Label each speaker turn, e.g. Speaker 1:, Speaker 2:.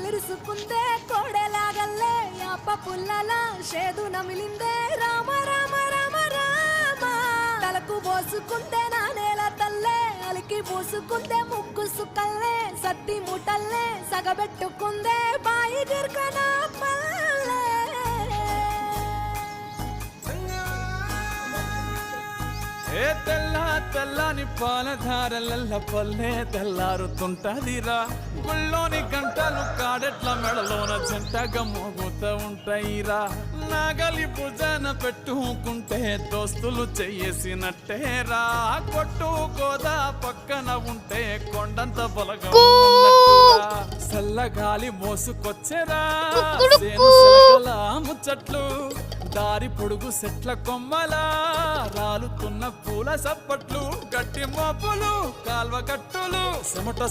Speaker 1: కళ్ళిరుసుకుందే కోడెలాగల్లే యాప పుల్లల షేదు నమిలిందే రామ రామ రామ రామ తలకు పోసుకుందే నా నేల తల్లే అలికి పూసుకుందే ముగ్గు సుక్కల్లే సత్తి ముటల్లే సగబెట్టుకుందే బాయి గిర్కన పల్లె
Speaker 2: ఏ తెల్ల తెల్లని పాలధారలల్ల పల్లె తెల్లారుతుంటదిరా గుళ్ళోని గంటలు కాడెట్ల మెడలోన జంటగా మోగుతూ ఉంటాయిరా నాగలి భుజాన పెట్టుకుంటే దోస్తులు చెయ్యేసినట్టేరా కొట్టు గోదా పక్కన ఉంటే కొండంత బలగా చల్లగాలి మోసుకొచ్చెరా ముచ్చట్లు దారి పొడుగు సెట్ల కొమ్మలా రాలుతున్న పూల సప్పట్లు గట్టి మోపులు కాల్వ కట్టులు చెమట